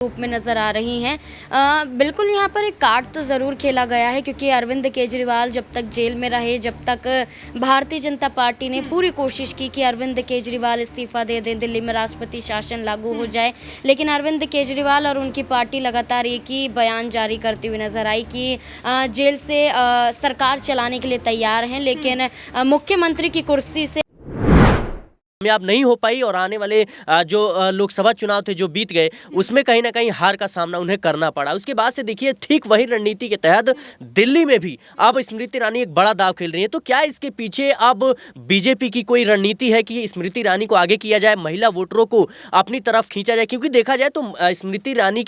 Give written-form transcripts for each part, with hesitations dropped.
रूप में नज़र आ रही हैं। बिल्कुल यहाँ पर एक कार्ड तो ज़रूर खेला गया है, क्योंकि अरविंद केजरीवाल जब तक जेल में रहे, जब तक भारतीय जनता पार्टी ने पूरी कोशिश की कि अरविंद केजरीवाल इस्तीफ़ा दे दें, दिल्ली में राष्ट्रपति शासन लागू हो जाए, लेकिन अरविंद केजरीवाल और उनकी पार्टी लगातार एक ही बयान जारी करती हुई नज़र आई कि जेल से सरकार चलाने के लिए तैयार हैं, लेकिन मुख्यमंत्री की कुर्सी से कामयाब नहीं हो पाई और आने वाले जो लोकसभा चुनाव थे जो बीत गए, उसमें कहीं ना कहीं हार का सामना उन्हें करना पड़ा। उसके बाद से देखिए ठीक वही रणनीति के तहत दिल्ली में भी अब स्मृति ईरानी एक बड़ा दांव खेल रही है। तो क्या इसके पीछे अब बीजेपी की कोई रणनीति है कि स्मृति ईरानी को आगे किया जाए, महिला वोटरों को अपनी तरफ खींचा जाए? क्योंकि देखा जाए तो स्मृति ईरानी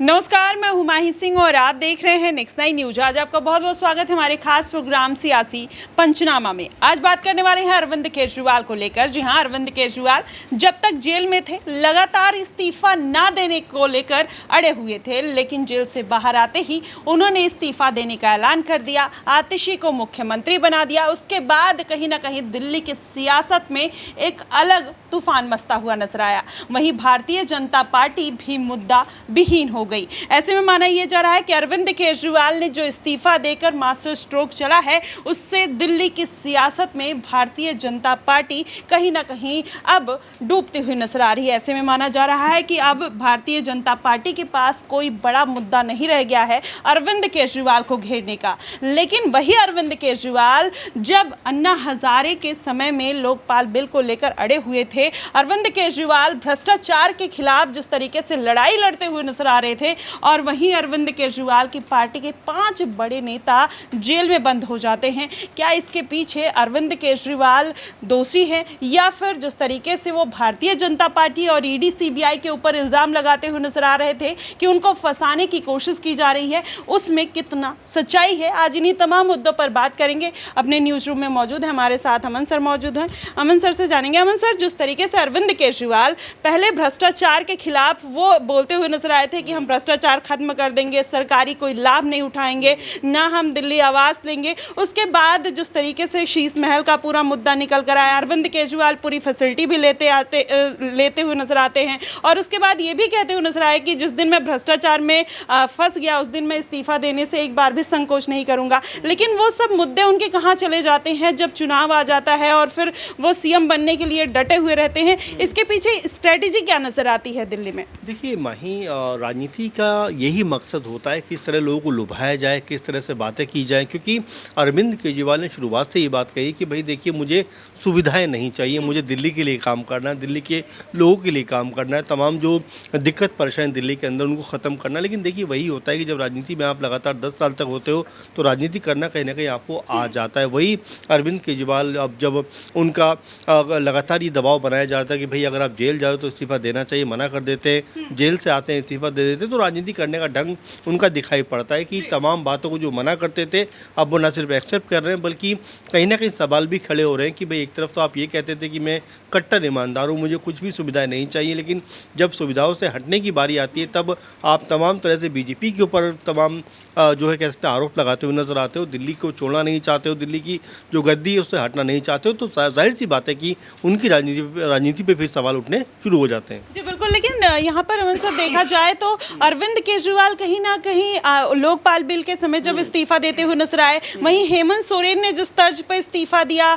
नमस्कार, मैं हुमायूं सिंह और आप देख रहे हैं नेक्स्ट 9 न्यूज। आज आपका बहुत बहुत स्वागत है हमारे खास प्रोग्राम सियासी पंचनामा में। आज बात करने वाले हैं अरविंद केजरीवाल को लेकर। जी हां, अरविंद केजरीवाल जब तक जेल में थे लगातार इस्तीफा ना देने को लेकर अड़े हुए थे, लेकिन जेल से बाहर आते ही उन्होंने इस्तीफा देने का ऐलान कर दिया, आतिशी को मुख्यमंत्री बना दिया। उसके बाद कहीं ना कहीं दिल्ली की सियासत में एक अलग तूफान मचता हुआ नजर आया। वहीं भारतीय जनता पार्टी भी मुद्दा विहीन हो गई। ऐसे में माना यह जा रहा है कि अरविंद केजरीवाल ने जो इस्तीफा देकर मास्टर स्ट्रोक चला है, उससे दिल्ली की सियासत में भारतीय जनता पार्टी कहीं ना कहीं अब डूबती हुई नजर आ रही है। ऐसे में माना जा रहा है कि अब भारतीय जनता पार्टी के पास कोई बड़ा मुद्दा नहीं रह गया है अरविंद केजरीवाल को घेरने का। लेकिन वही अरविंद केजरीवाल जब अन्ना हजारे के समय में लोकपाल बिल को लेकर अड़े हुए थे, अरविंद केजरीवाल भ्रष्टाचार के खिलाफ जिस तरीके से लड़ाई लड़ते हुए नजर आ रहे थे, और वहीं अरविंद केजरीवाल की पार्टी के 5 बड़े नेता जेल में बंद हो जाते हैं। क्या इसके पीछे अरविंद केजरीवाल दोषी है, या फिर जिस तरीके से वो भारतीय जनता पार्टी और ईडी सीबीआई के ऊपर इल्जाम लगाते हुए नजर आ रहे थे कि उनको फंसाने की कोशिश की जा रही है, उसमें कितना सच्चाई है? आज इन्हीं तमाम मुद्दों पर बात करेंगे। अपने न्यूज रूम में मौजूद है हमारे साथ अमन सर मौजूद हैं। अमन सर से जानेंगे। अमन सर, जिस तरीके से अरविंद केजरीवाल पहले भ्रष्टाचार के खिलाफ वो बोलते हुए नजर आए थे कि हम भ्रष्टाचार खत्म कर देंगे, सरकारी कोई लाभ नहीं उठाएंगे, ना हम दिल्ली आवास लेंगे, उसके बाद जिस तरीके से शीश महल का पूरा मुद्दा निकल कर आया, अरविंद केजरीवाल पूरी फैसिलिटी भी लेते हुए नजर आते हैं, और उसके बाद ये भी कहते हुए नजर आए कि जिस दिन मैं भ्रष्टाचार में फंस गया उस दिन मैं इस्तीफा देने से एक बार भी संकोच नहीं करूंगा। लेकिन वो सब मुद्दे उनके कहाँ चले जाते हैं जब चुनाव आ जाता है और फिर वो सीएम बनने के लिए डटे हुए रहते हैं? इसके पीछे स्ट्रेटेजी क्या नजर आती है दिल्ली में? देखिए माही, राजनीति का यही मकसद होता है किस तरह लोगों को लुभाया जाए, किस तरह से बातें की जाए। क्योंकि अरविंद केजरीवाल ने शुरुआत से ये बात कही कि भाई देखिए, मुझे सुविधाएं नहीं चाहिए, मुझे दिल्ली के लिए काम करना है, दिल्ली के लोगों के लिए काम करना है, तमाम जो दिक्कत परेशानी दिल्ली के अंदर उनको ख़त्म करना है। लेकिन देखिए वही होता है कि जब राजनीति में आप लगातार 10 साल तक होते हो तो राजनीति करना कहीं ना कहीं आपको आ जाता है। वही अरविंद केजरीवाल अब जब उनका लगातार ये दबाव बनाया जाता है कि भाई अगर आप जेल जाओ तो इस्तीफा देना चाहिए, मना कर देते हैं, जेल से आते हैं इस्तीफा दे देते, तो राजनीति करने का ढंग उनका दिखाई पड़ता है कि तमाम बातों को जो मना करते थे अब वो न सिर्फ एक्सेप्ट कर रहे हैं बल्कि कहीं ना कहीं सवाल भी खड़े हो रहे हैं कि भाई एक तरफ तो आप ये कहते थे कि मैं कट्टर ईमानदार हूँ, मुझे कुछ भी सुविधाएं नहीं चाहिए, लेकिन जब सुविधाओं से हटने की बारी आती है तब आप तमाम तरह से बीजेपी के ऊपर तमाम जो है कह सकते हैं आरोप लगाते हुए नजर आते हो, दिल्ली को छोड़ना नहीं चाहते हो, दिल्ली की जो गद्दी है उससे हटना नहीं चाहते हो, तो जाहिर सी बात है कि उनकी राजनीति पे फिर सवाल उठने शुरू हो जाते हैं। जी बिल्कुल, लेकिन यहाँ पर अमन सर देखा जाए तो अरविंद केजरीवाल कहीं ना कहीं लोकपाल बिल के समय जब इस्तीफा देते हुए नजर आए, वहीं हेमंत सोरेन ने जिस तर्ज पर इस्तीफा दिया,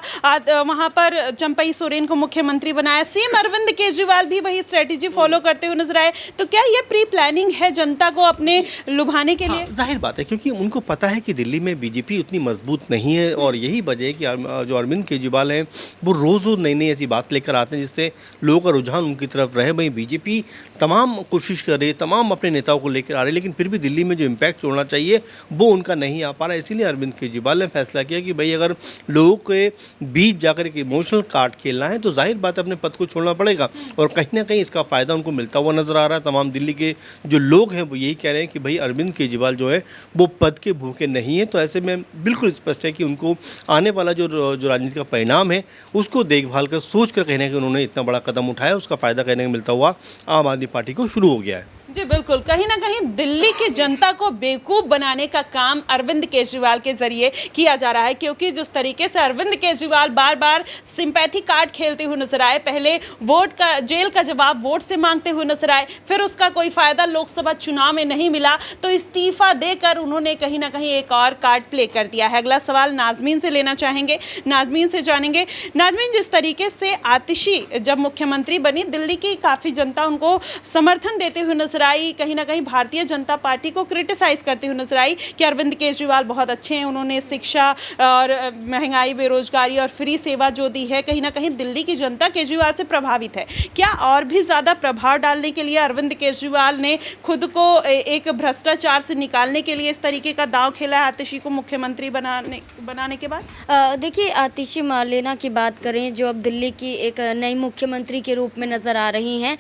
वहां पर चंपई सोरेन को मुख्यमंत्री बनाया, सेम अरविंद केजरीवाल भी वही स्ट्रेटेजी फॉलो करते हुए नजर आए। तो क्या ये प्री प्लानिंग है जनता को अपने लुभाने के लिए? जाहिर बात है, क्योंकि उनको पता है कि दिल्ली में बीजेपी उतनी मजबूत नहीं है, और यही वजह है कि जो अरविंद केजरीवाल हैं वो रोज़ नई नई ऐसी बात लेकर आते हैं जिससे लोगों का रुझान उनकी तरफ रहे। वहीं बीजेपी तमाम कोशिश कर रही है, तमाम अपने नेताओं को लेकर आ रही है, लेकिन फिर भी दिल्ली में जो इम्पैक्ट छोड़ना चाहिए वो उनका नहीं आ पा रहा है। इसीलिए अरविंद केजरीवाल ने फैसला किया कि भाई अगर लोगों के बीच जाकर एक इमोशनल कार्ड खेलना है तो जाहिर बात है अपने पद को छोड़ना पड़ेगा, और कहीं ना कहीं इसका फ़ायदा उनको मिलता हुआ नजर आ रहा है। तमाम दिल्ली के जो लोग हैं वो यही कह रहे हैं कि भाई अरविंद केजरीवाल जो है वो पद के भूखे नहीं है। तो ऐसे में बिल्कुल स्पष्ट है कि उनको आने वाला जो राजनीति का परिणाम है उसको देखभाल कर सोच कर कहने कि उन्होंने इतना बड़ा कदम उठाया, उसका फ़ायदा कहने को मिलता हुआ आम आदमी पार्टी को शुरू हो गया है। जी बिल्कुल, कहीं ना कहीं दिल्ली की जनता को बेवकूफ़ बनाने का काम अरविंद केजरीवाल के जरिए किया जा रहा है, क्योंकि जिस तरीके से अरविंद केजरीवाल बार बार सिंपैथी कार्ड खेलते हुए नजर आए, पहले वोट का जेल का जवाब वोट से मांगते हुए नजर आए, फिर उसका कोई फायदा लोकसभा चुनाव में नहीं मिला तो इस्तीफा देकर उन्होंने कहीं ना कहीं एक और कार्ड प्ले कर दिया है। अगला सवाल नाजमीन से लेना चाहेंगे, नाजमीन से जानेंगे। नाजमीन, जिस तरीके से आतिशी जब मुख्यमंत्री बनी, दिल्ली की काफ़ी जनता उनको समर्थन देते हुए नजर आई, कहीं ना कहीं भारतीय जनता पार्टी को क्रिटिसाइज करते हुए नजर आई कि अरविंद केजरीवाल बहुत अच्छे हैं, उन्होंने शिक्षा और महंगाई, बेरोजगारी और फ्री सेवा जो दी है, कहीं ना कहीं दिल्ली की जनता केजरीवाल से प्रभावित है। क्या और भी ज़्यादा प्रभाव डालने के लिए अरविंद केजरीवाल ने खुद को एक भ्रष्टाचार से निकालने के लिए इस तरीके का दांव खेला है आतिशी को मुख्यमंत्री बनाने के बाद? देखिए, आतिशी मार्लेना की बात करें, जो अब दिल्ली की एक नई मुख्यमंत्री के रूप में नज़र आ रही हैं,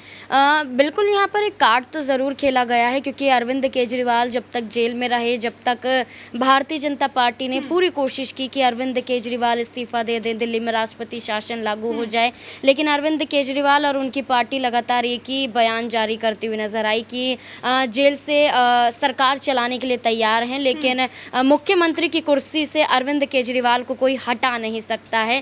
बिल्कुल यहाँ पर एक कार्ड तो ज़रूर खेला गया है, क्योंकि अरविंद केजरीवाल जब तक जेल में रहे, जब तक भारतीय जनता पार्टी ने पूरी कोशिश की कि अरविंद केजरीवाल इस्तीफ़ा दे दें, दिल्ली में राष्ट्रपति शासन लागू हो जाए, लेकिन अरविंद केजरीवाल और उनकी पार्टी लगातार एक ही बयान जारी करती हुई नज़र आई कि जेल से सरकार चलाने के लिए तैयार हैं, लेकिन मुख्यमंत्री की कुर्सी से अरविंद केजरीवाल को कोई हटा नहीं सकता है।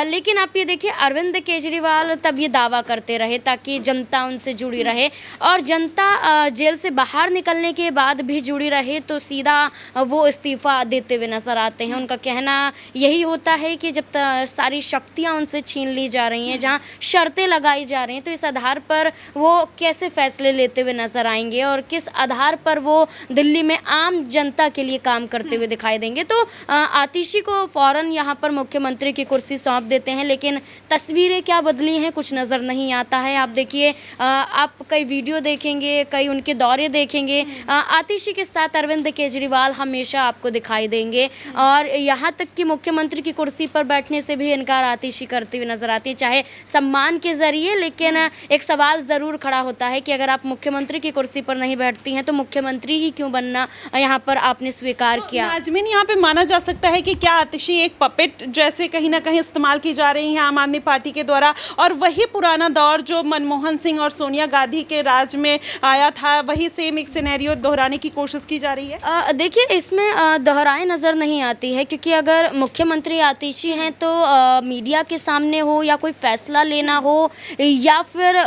लेकिन आप ये देखिए, अरविंद केजरीवाल तब ये दावा करते रहे ताकि जनता उनसे जुड़ी रहे, और जनता जेल से बाहर निकलने के बाद भी जुड़ी रहे तो सीधा वो इस्तीफ़ा देते हुए नज़र आते हैं। उनका कहना यही होता है कि जब सारी शक्तियां उनसे छीन ली जा रही हैं, जहां शर्तें लगाई जा रही हैं, तो इस आधार पर वो कैसे फैसले लेते हुए नज़र आएंगे और किस आधार पर वो दिल्ली में आम जनता के लिए काम करते हुए दिखाई देंगे। तो आतिशी को फ़ौरन यहाँ पर मुख्यमंत्री की कुर्सी सौंप देते हैं, लेकिन तस्वीरें क्या बदली हैं कुछ नज़र नहीं आता है। आप देखिए, आप कई वीडियो देखेंगे, कई उनके दौरे देखेंगे, आतिशी के साथ अरविंद केजरीवाल हमेशा आपको दिखाई देंगे, और यहाँ तक कि मुख्यमंत्री की कुर्सी पर बैठने से भी इनकार आतिशी करती हुई नजर आती है, चाहे सम्मान के जरिए, लेकिन एक सवाल ज़रूर खड़ा होता है कि अगर आप मुख्यमंत्री की कुर्सी पर नहीं बैठती हैं तो मुख्यमंत्री ही क्यों बनना यहाँ पर आपने स्वीकार किया। नाजमीन, यहाँ पे माना जा सकता है कि क्या आतिशी एक पपेट जैसे कहीं ना कहीं इस्तेमाल की जा रही है आम आदमी पार्टी के द्वारा, और वही पुराना दौर जो मनमोहन सिंह और सोनिया गांधी के राज में आया था, वही सेम एक सिनेरियो दोहराने की कोशिश की जा रही है? देखिए, इसमें दोहराए नज़र नहीं आती है, क्योंकि अगर मुख्यमंत्री आतिशी हैं तो मीडिया के सामने हो या कोई फैसला लेना हो या फिर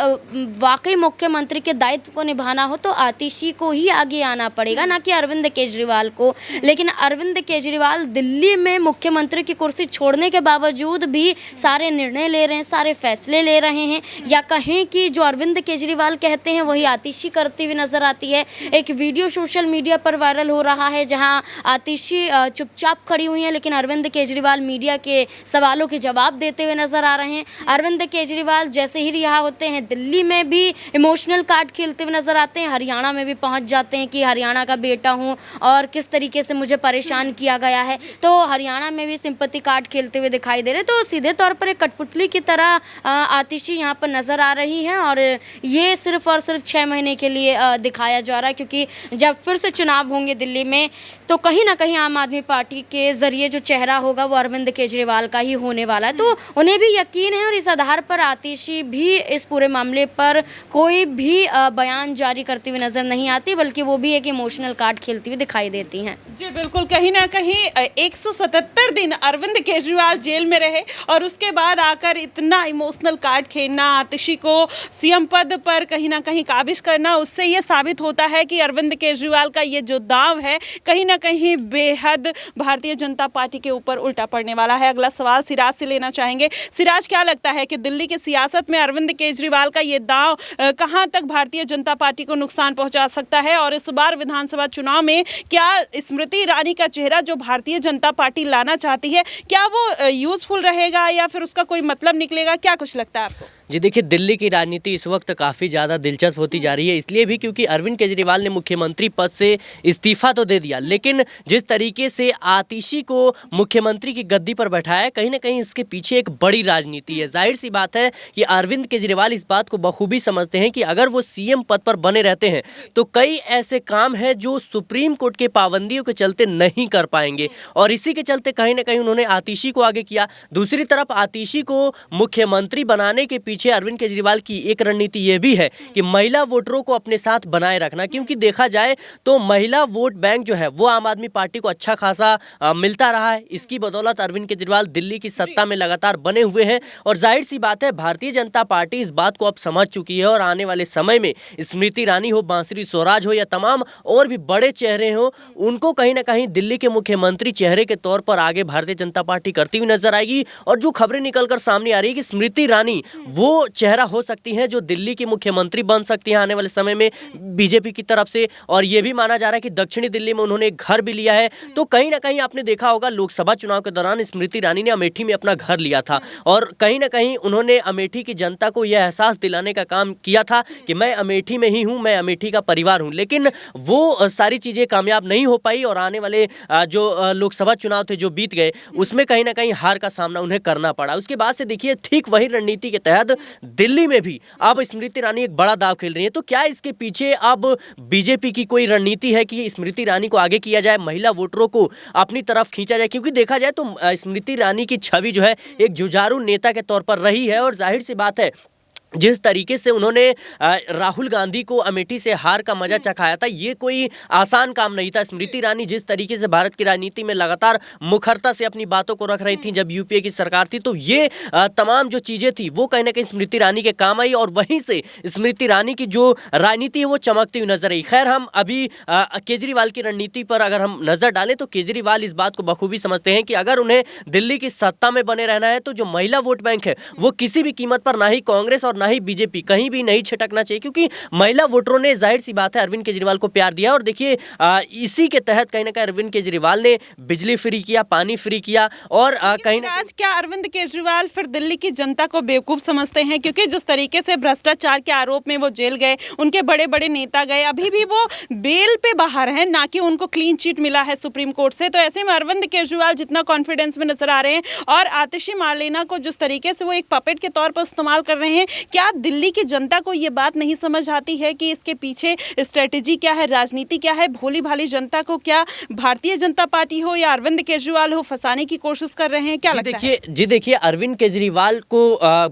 वाकई मुख्यमंत्री के दायित्व को निभाना हो तो आतिशी को ही आगे आना पड़ेगा, ना कि अरविंद केजरीवाल को। लेकिन अरविंद केजरीवाल दिल्ली में मुख्यमंत्री की कुर्सी छोड़ने के बावजूद भी सारे निर्णय ले रहे हैं, सारे फैसले ले रहे हैं, या कहें कि जो अरविंद केजरीवाल कहते हैं वही आतिशी करती हुई नजर आती है। एक वीडियो सोशल मीडिया पर वायरल हो रहा है जहां आतिशी चुपचाप खड़ी हुई हैं, लेकिन अरविंद केजरीवाल मीडिया के सवालों के जवाब देते हुए नजर आ रहे हैं। अरविंद केजरीवाल जैसे ही रिहा होते हैं, दिल्ली में भी इमोशनल कार्ड खेलते हुए नजर आते हैं, हरियाणा में भी पहुंच जाते हैं कि हरियाणा का बेटा हूं और किस तरीके से मुझे परेशान किया गया है, तो हरियाणा में भी सिंपैथी कार्ड खेलते हुए दिखाई दे रहे। तो सीधे तौर पर एक कठपुतली की तरह आतिशी यहाँ पर नज़र आ रही है, और ये सिर्फ और सिर्फ 6 महीने के लिए दिखाया जा रहा है, क्योंकि जब फिर से चुनाव होंगे दिल्ली में तो कहीं ना कहीं आम आदमी पार्टी के ज़रिए जो चेहरा होगा वो अरविंद केजरीवाल का ही होने वाला है। तो उन्हें भी यकीन है, और इस आधार पर आतिशी भी इस पूरे मामले पर कोई भी बयान जारी करती हुई नज़र नहीं आती, बल्कि वो भी एक इमोशनल कार्ड खेलती हुई दिखाई देती हैं। जी बिल्कुल, कहीं ना कहीं 177 दिन अरविंद केजरीवाल जेल में रहे और उसके बाद आकर इतना इमोशनल कार्ड खेलना, आतिशी को सीएम पद पर कहीं ना कहीं काबिज करना, उससे ये साबित होता है कि अरविंद केजरीवाल का ये जो दाव है कहीं ना कहीं बेहद भारतीय जनता पार्टी के ऊपर उल्टा पड़ने वाला है। अगला सवाल सिराज से लेना चाहेंगे। सिराज, क्या लगता है कि दिल्ली की सियासत में अरविंद केजरीवाल का ये दाव कहां तक भारतीय जनता पार्टी को नुकसान पहुंचा सकता है, और इस बार विधानसभा चुनाव में क्या स्मृति ईरानी का चेहरा जो भारतीय जनता पार्टी लाना चाहती है, क्या वो यूजफुल रहेगा या फिर उसका कोई मतलब निकलेगा? क्या कुछ लगता है आपको? जी देखिए, दिल्ली की राजनीति इस वक्त काफ़ी ज़्यादा दिलचस्प होती जा रही है, इसलिए भी क्योंकि अरविंद केजरीवाल ने मुख्यमंत्री पद से इस्तीफा तो दे दिया, लेकिन जिस तरीके से आतिशी को मुख्यमंत्री की गद्दी पर बैठाया है, कहीं ना कहीं इसके पीछे एक बड़ी राजनीति है। जाहिर सी बात है कि अरविंद केजरीवाल इस बात को बखूबी समझते हैं कि अगर वो सीएम पद पर बने रहते हैं तो कई ऐसे काम हैं जो सुप्रीम कोर्ट के पाबंदियों के चलते नहीं कर पाएंगे, और इसी के चलते कहीं ना कहीं उन्होंने आतिशी को आगे किया। दूसरी तरफ आतिशी को मुख्यमंत्री बनाने के पीछे अरविंद केजरीवाल की एक रणनीति ये भी है कि महिला वोटरों को अपने साथ बनाए रखना, क्योंकि देखा जाए तो महिला वोट बैंक जो है वो आम आदमी पार्टी को अच्छा खासा मिलता रहा है। इसकी बदौलत अरविंद केजरीवाल दिल्ली की सत्ता में लगातार बने हुए हैं और जाहिर सी बात है भारतीय जनता पार्टी इस बात को अब समझ चुकी है और आने वाले समय में स्मृति ईरानी हो, बांसुरी स्वराज हो या तमाम और भी बड़े चेहरे हो, उनको कहीं ना कहीं दिल्ली के मुख्यमंत्री चेहरे के तौर पर आगे भारतीय जनता पार्टी करती हुई नजर आएगी। और जो खबरें निकलकर सामने आ रही है कि स्मृति ईरानी वो चेहरा हो सकती है जो दिल्ली की मुख्यमंत्री बन सकती है आने वाले समय में बीजेपी की तरफ से। और यह भी माना जा रहा है कि दक्षिणी दिल्ली में उन्होंने एक घर भी लिया है। तो कहीं ना कहीं आपने देखा होगा लोकसभा चुनाव के दौरान स्मृति ईरानी ने अमेठी में अपना घर लिया था और कहीं ना कहीं उन्होंने अमेठी की जनता को यह एहसास दिलाने का काम किया था कि मैं अमेठी में ही हूं, मैं अमेठी का परिवार हूं। लेकिन वो सारी चीजें कामयाब नहीं हो पाई और आने वाले जो लोकसभा चुनाव थे जो बीत गए उसमें कहीं ना कहीं हार का सामना उन्हें करना पड़ा। उसके बाद से देखिए ठीक वही रणनीति के तहत दिल्ली में भी अब स्मृति ईरानी एक बड़ा दांव खेल रही है। तो क्या इसके पीछे अब बीजेपी की कोई रणनीति है कि स्मृति ईरानी को आगे किया जाए, महिला वोटरों को अपनी तरफ खींचा जाए? क्योंकि देखा जाए तो स्मृति ईरानी की छवि जो है एक जुझारू नेता के तौर पर रही है और जाहिर सी बात है जिस तरीके से उन्होंने राहुल गांधी को अमेठी से हार का मजा चखाया था, ये कोई आसान काम नहीं था। स्मृति ईरानी जिस तरीके से भारत की राजनीति में लगातार मुखरता से अपनी बातों को रख रही थी जब यूपीए की सरकार थी, तो ये तमाम जो चीजें थी वो कहीं ना कहीं स्मृति ईरानी के काम आई और वहीं से स्मृति ईरानी की जो राजनीति है वो चमकती हुई नजर आई। खैर हम अभी केजरीवाल की रणनीति पर अगर हम नजर डालें तो केजरीवाल इस बात को बखूबी समझते हैं कि अगर उन्हें दिल्ली की सत्ता में बने रहना है तो जो महिला वोट बैंक है वो किसी भी कीमत पर ना ही कांग्रेस और ना ही बीजेपी कहीं भी नहीं छिटकना चाहिए, क्योंकि महिला वोटरों ने जाहिर सी बात है अरविंद केजरीवाल को प्यार दिया। और देखिए इसी के तहत कहीं ना कहीं अरविंद केजरीवाल ने बिजली फ्री किया, पानी फ्री किया और कहीं ना आज क्या अरविंद केजरीवाल फिर दिल्ली की जनता को बेवकूफ समझते हैं? क्योंकि जिस तरीके से भ्रष्टाचार के आरोप में वो जेल गए, उनके बड़े बड़े नेता गए, अभी भी वो बेल पे बाहर हैं, ना कि उनको क्लीन चिट मिला है सुप्रीम कोर्ट से। तो ऐसे में अरविंद केजरीवाल जितना कॉन्फिडेंस में नजर आ रहे हैं और आतिशी मार्लेना को जिस तरीके से वो एक पपेट के तौर पर इस्तेमाल कर रहे हैं, क्या दिल्ली की जनता को ये बात नहीं समझ आती है कि इसके पीछे स्ट्रेटेजी क्या है, राजनीति क्या है? भोली भाली जनता को क्या भारतीय जनता पार्टी हो या अरविंद केजरीवाल हो फंसाने की कोशिश कर रहे हैं? क्या लगता है? जी देखिए अरविंद केजरीवाल को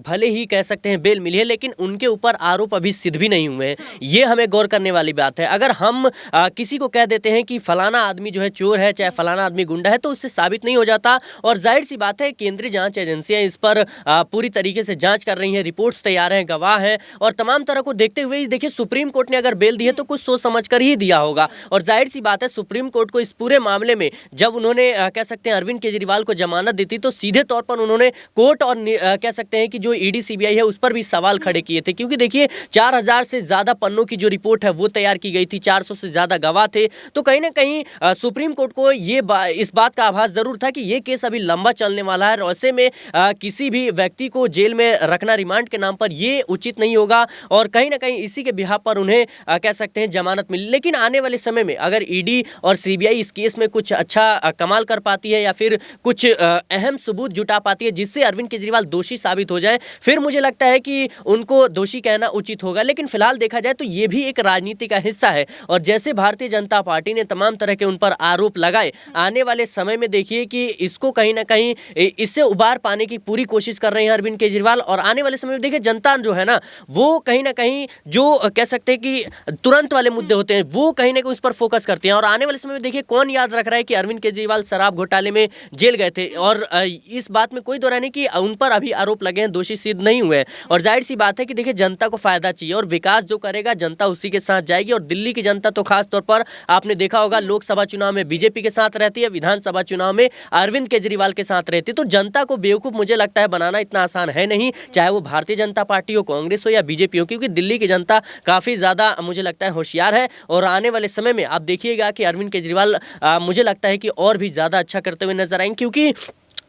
भले ही कह सकते हैं बेल मिली है, लेकिन उनके ऊपर आरोप अभी सिद्ध भी नहीं हुए हैं। ये हमें गौर करने वाली बात है। अगर हम किसी को कह देते हैं कि फलाना आदमी जो है चोर है, चाहे फलाना आदमी गुंडा है, तो उससे साबित नहीं हो जाता। और जाहिर सी बात है केंद्रीय जांच एजेंसियां इस पर पूरी तरीके से जांच कर रही हैं, रिपोर्ट्स तैयार हैं, गवाह हैं और तमाम तरह को देखते हुए देखिए सुप्रीम कोर्ट ने अगर बेल दी है तो कुछ सोच समझ कर ही दिया होगा। और जाहिर सी बात है सुप्रीम कोर्ट को इस पूरे मामले में जब उन्होंने कह सकते हैं अरविंद केजरीवाल को जमानत दी थी तो सीधे तौर पर उन्होंने कोर्ट और कह सकते हैं कि जो ईडी सीबीआई है उस पर भी सवाल खड़े किए थे, क्योंकि देखिए 4000 से ज्यादा पन्नों की जो रिपोर्ट है वो तैयार की गई थी, 400 से ज्यादा गवाह थे। तो कहीं ना कहीं सुप्रीम कोर्ट को ये इस बात का आभास जरूर था कि ये केस अभी लंबा चलने वाला है और ऐसे में किसी भी व्यक्ति को जेल में रखना रिमांड के नाम पर ये उचित नहीं होगा और कहीं ना कहीं इसी के बिहाफ पर उन्हें कह सकते हैं जमानत मिली। लेकिन आने वाले समय में अगर ईडी और सीबीआई इस केस में कुछ अच्छा कमाल कर पाती है या फिर कुछ अहम सबूत जुटा पाती है जिससे अरविंद केजरीवाल दोषी साबित हो जाए, फिर मुझे लगता है कि उनको दोषी कहना उचित होगा। लेकिन फिलहाल देखा जाए तो ये भी एक राजनीति का हिस्सा है और जैसे भारतीय जनता पार्टी ने तमाम तरह के उन पर आरोप लगाए, आने वाले समय में देखिए कि इसको कहीं ना कहीं इससे उबार पाने की पूरी कोशिश कर रहे हैं अरविंद केजरीवाल। और आने वाले समय में देखिए जनता जो है ना वो कहीं ना कहीं जो कह सकते हैं कि तुरंत वाले मुद्दे होते हैं वो कहीं ना कहीं उस पर फोकस करते हैं। और आने वाले समय में देखिए कौन याद रख रहा है कि अरविंद केजरीवाल शराब घोटाले में जेल गए थे और इस बात में कोई दो राय नहीं कि उन पर अभी आरोप लगे हैं, दोषी सिद्ध नहीं हुए हैं। और जाहिर सी बात है कि देखिए जनता को फायदा चाहिए और विकास जो करेगा जनता उसी के साथ जाएगी। और दिल्ली की जनता तो खास तौर पर आपने देखा होगा लोकसभा चुनाव में बीजेपी के साथ रहती है, विधानसभा चुनाव में अरविंद केजरीवाल के साथ रहती है। तो जनता को बेवकूफ मुझे लगता है बनाना इतना आसान है नहीं, चाहे वो भारतीय जनता पार्टी हो, कांग्रेस हो या बीजेपी हो, क्योंकि दिल्ली की जनता काफी ज्यादा मुझे लगता है होशियार है। और आने वाले समय में आप देखिएगा कि अरविंद केजरीवाल मुझे लगता है कि और भी ज्यादा अच्छा करते हुए नजर आएंगे, क्योंकि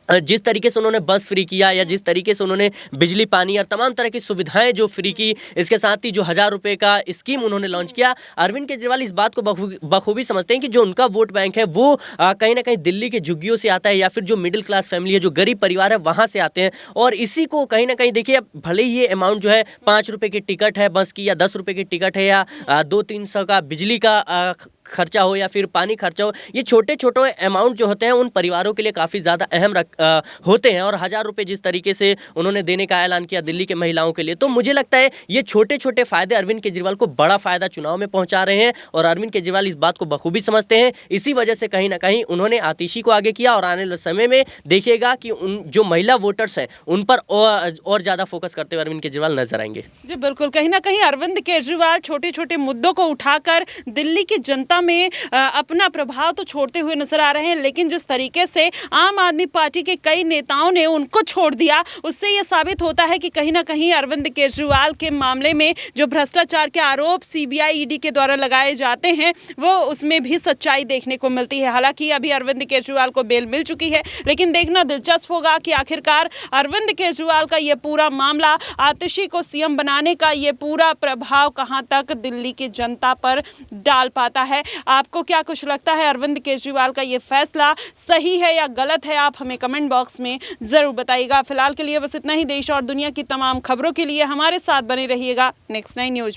जिस तरीके से उन्होंने बस फ्री किया या जिस तरीके से उन्होंने बिजली पानी और तमाम तरह की सुविधाएं जो फ्री की, इसके साथ ही जो 1000 रुपए का स्कीम उन्होंने लॉन्च किया, अरविंद केजरीवाल इस बात को बखूबी समझते हैं कि जो उनका वोट बैंक है वो कहीं ना कहीं दिल्ली के झुग्गियों से आता है या फिर जो मिडिल क्लास फैमिली है, जो गरीब परिवार है वहां से आते हैं। और इसी को कहीं ना कहीं देखिए भले ही ये अमाउंट जो है 5 रुपए की टिकट है बस की या 10 रुपए की टिकट है या 200-300 का बिजली का खर्चा हो या फिर पानी खर्चा हो, ये छोटे छोटे अमाउंट जो होते हैं उन परिवारों के लिए काफ़ी ज़्यादा अहम होते हैं। और 1000 रुपये जिस तरीके से उन्होंने देने का ऐलान किया दिल्ली के महिलाओं के लिए, तो मुझे लगता है ये छोटे छोटे फायदे अरविंद केजरीवाल को बड़ा फायदा चुनाव में पहुंचा रहे हैं और अरविंद केजरीवाल इस बात को बखूबी समझते हैं। इसी वजह से कहीं ना कहीं उन्होंने आतिशी को आगे किया और आने वाले समय में देखिएगा कि उन जो महिला वोटर्स हैं उन पर और ज़्यादा फोकस करते हुए अरविंद केजरीवाल नजर आएंगे। जी बिल्कुल, कहीं ना कहीं अरविंद केजरीवाल छोटे छोटे मुद्दों को उठाकर दिल्ली की जनता में अपना प्रभाव तो छोड़ते हुए नजर आ रहे हैं, लेकिन जिस तरीके से आम आदमी पार्टी के कई नेताओं ने उनको छोड़ दिया, उससे ये साबित होता है कि कहीं ना कहीं अरविंद केजरीवाल के मामले में जो भ्रष्टाचार के आरोप सीबीआई ईडी के द्वारा लगाए जाते हैं वो उसमें भी सच्चाई देखने को मिलती है। हालांकि अभी अरविंद केजरीवाल को बेल मिल चुकी है, लेकिन देखना दिलचस्प होगा कि आखिरकार अरविंद केजरीवाल का ये पूरा मामला, आतिशी को सीएम बनाने का ये पूरा प्रभाव कहां तक दिल्ली की जनता पर डाल पाता है। आपको क्या कुछ लगता है, अरविंद केजरीवाल का ये फैसला सही है या गलत है? आप हमें कमेंट बॉक्स में जरूर बताइएगा। फिलहाल के लिए बस इतना ही। देश और दुनिया की तमाम खबरों के लिए हमारे साथ बने रहिएगा नेक्स्ट 9 न्यूज।